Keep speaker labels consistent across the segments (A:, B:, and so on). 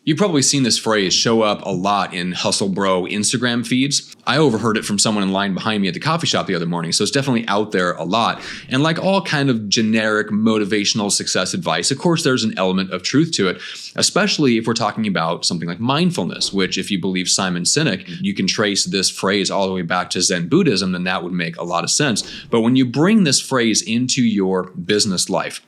A: You've probably seen this phrase show up a lot in Hustle Bro Instagram feeds. I overheard it from someone in line behind me at the coffee shop the other morning, so it's definitely out there a lot. And like all kind of generic motivational success advice, of course, there's an element of truth to it, especially if we're talking about something like mindfulness, which if you believe Simon Sinek, you can trace this phrase all the way back to Zen Buddhism, then that would make a lot of sense. But when you bring this phrase into your business life,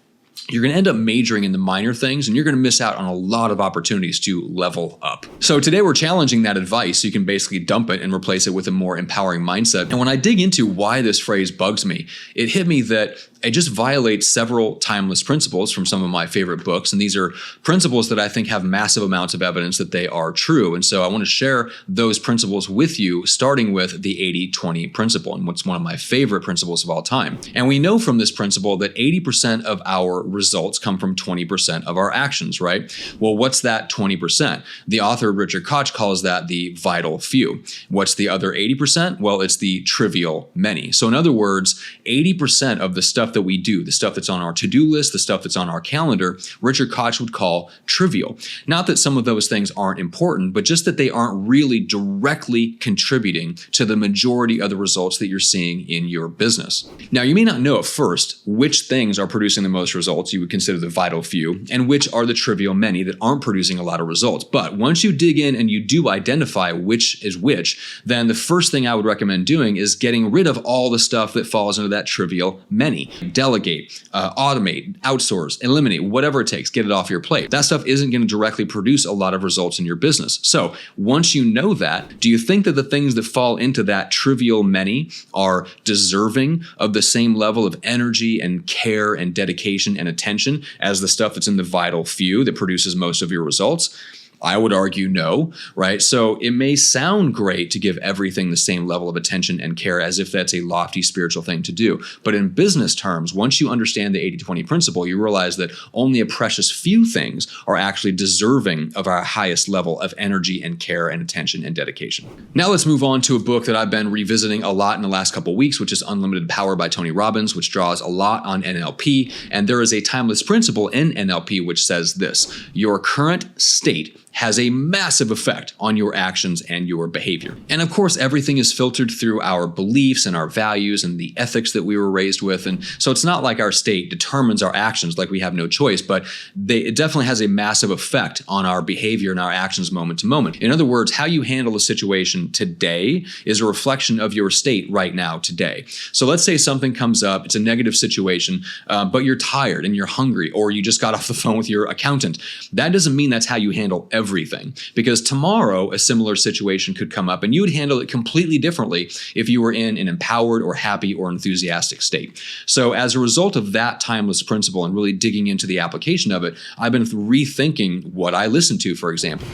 A: you're going to end up majoring in the minor things and you're going to miss out on a lot of opportunities to level up. So today we're challenging that advice so you can basically dump it and replace it with a more empowering mindset. And when I dig into why this phrase bugs me, it hit me that it just violates several timeless principles from some of my favorite books. And these are principles that I think have massive amounts of evidence that they are true. And so I want to share those principles with you, starting with the 80-20 principle, and what's one of my favorite principles of all time. And we know from this principle that 80% of our results come from 20% of our actions, right? Well, what's that 20%? The author Richard Koch calls that the vital few. What's the other 80%? Well, it's the trivial many. So in other words, 80% of the stuff that we do, the stuff that's on our to-do list, the stuff that's on our calendar, Richard Koch would call trivial. Not that some of those things aren't important, but just that they aren't really directly contributing to the majority of the results that you're seeing in your business. Now, you may not know at first which things are producing the most results, you would consider the vital few, and which are the trivial many that aren't producing a lot of results. But once you dig in and you do identify which is which, then the first thing I would recommend doing is getting rid of all the stuff that falls into that trivial many. Delegate, automate, outsource, eliminate, whatever it takes, get it off your plate. That stuff isn't going to directly produce a lot of results in your business. So once you know that, do you think that the things that fall into that trivial many are deserving of the same level of energy and care and dedication and attention as the stuff that's in the vital few that produces most of your results? I would argue no, right? So it may sound great to give everything the same level of attention and care as if that's a lofty spiritual thing to do. But in business terms, once you understand the 80-20 principle, you realize that only a precious few things are actually deserving of our highest level of energy and care and attention and dedication. Now let's move on to a book that I've been revisiting a lot in the last couple of weeks, which is Unlimited Power by Tony Robbins, which draws a lot on NLP. And there is a timeless principle in NLP which says this: your current state has a massive effect on your actions and your behavior. And of course, everything is filtered through our beliefs and our values and the ethics that we were raised with. And so it's not like our state determines our actions, like we have no choice, but it definitely has a massive effect on our behavior and our actions moment to moment. In other words, how you handle a situation today is a reflection of your state right now today. So let's say something comes up, it's a negative situation, but you're tired and you're hungry, or you just got off the phone with your accountant. That doesn't mean that's how you handle everything, because tomorrow a similar situation could come up and you would handle it completely differently if you were in an empowered or happy or enthusiastic state. So as a result of that timeless principle and really digging into the application of it, I've been rethinking what I listen to, for example.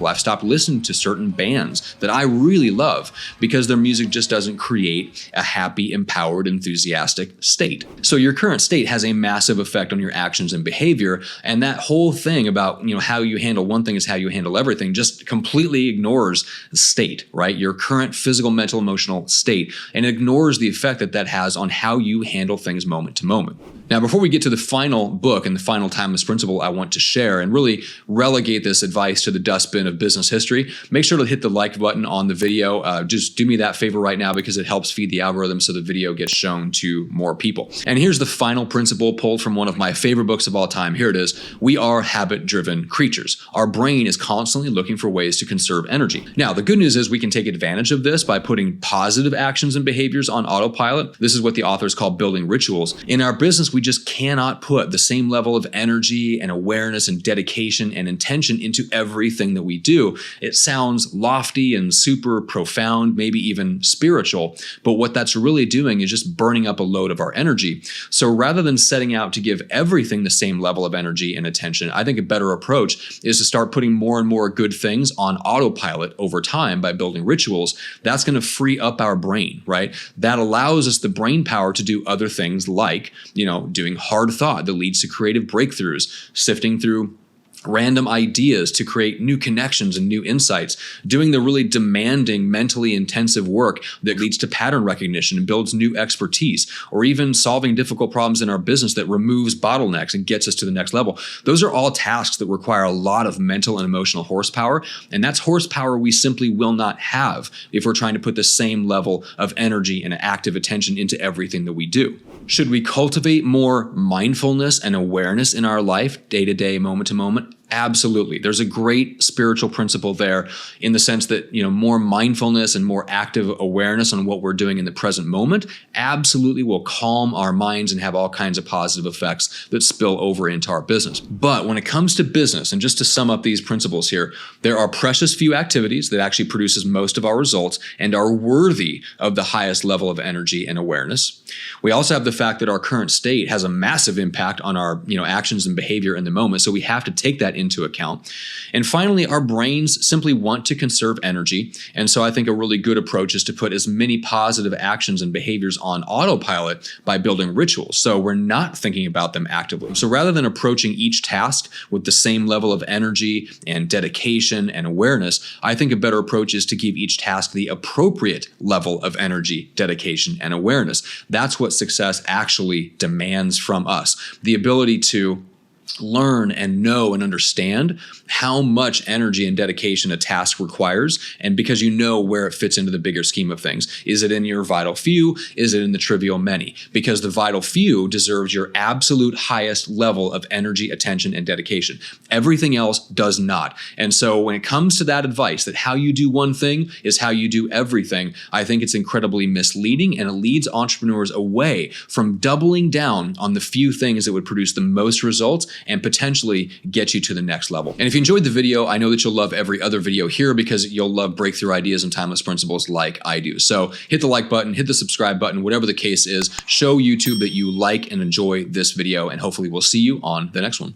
A: I've stopped listening to certain bands that I really love because their music just doesn't create a happy, empowered, enthusiastic state. So your current state has a massive effect on your actions and behavior. And that whole thing about, how you handle one thing is how you handle everything just completely ignores the state, right? Your current physical, mental, emotional state, and ignores the effect that that has on how you handle things moment to moment. Now, before we get to the final book and the final timeless principle I want to share and really relegate this advice to the dustbin of business history, make sure to hit the like button on the video. Just do me that favor right now because it helps feed the algorithm so the video gets shown to more people. And here's the final principle pulled from one of my favorite books of all time. Here it is. We are habit-driven creatures. Our brain is constantly looking for ways to conserve energy. Now, the good news is we can take advantage of this by putting positive actions and behaviors on autopilot. This is what the authors call building rituals. In our business, we just cannot put the same level of energy and awareness and dedication and intention into everything that we do. It sounds lofty and super profound, maybe even spiritual, but what that's really doing is just burning up a load of our energy. So rather than setting out to give everything the same level of energy and attention, I think a better approach is to start putting more and more good things on autopilot over time by building rituals. That's going to free up our brain, right? That allows us the brain power to do other things like, doing hard thought that leads to creative breakthroughs, sifting through random ideas to create new connections and new insights, doing the really demanding, mentally intensive work that leads to pattern recognition and builds new expertise, or even solving difficult problems in our business that removes bottlenecks and gets us to the next level. Those are all tasks that require a lot of mental and emotional horsepower, and that's horsepower we simply will not have if we're trying to put the same level of energy and active attention into everything that we do. Should we cultivate more mindfulness and awareness in our life, day to day, moment to moment? Absolutely. There's a great spiritual principle there in the sense that, more mindfulness and more active awareness on what we're doing in the present moment absolutely will calm our minds and have all kinds of positive effects that spill over into our business. But when it comes to business, and just to sum up these principles here, there are precious few activities that actually produces most of our results and are worthy of the highest level of energy and awareness. We also have the fact that our current state has a massive impact on our, actions and behavior in the moment. So we have to take that into account. And finally, our brains simply want to conserve energy. And so I think a really good approach is to put as many positive actions and behaviors on autopilot by building rituals. So we're not thinking about them actively. So rather than approaching each task with the same level of energy and dedication and awareness, I think a better approach is to give each task the appropriate level of energy, dedication, and awareness. That's what success actually demands from us. The ability to learn and know and understand how much energy and dedication a task requires, and because you know where it fits into the bigger scheme of things. Is it in your vital few? Is it in the trivial many? Because the vital few deserves your absolute highest level of energy, attention, and dedication. Everything else does not. And so when it comes to that advice that how you do one thing is how you do everything, I think it's incredibly misleading, and it leads entrepreneurs away from doubling down on the few things that would produce the most results and potentially get you to the next level. And if you enjoyed the video, I know that you'll love every other video here because you'll love breakthrough ideas and timeless principles like I do. So hit the like button, hit the subscribe button, whatever the case is. Show YouTube that you like and enjoy this video, and hopefully we'll see you on the next one.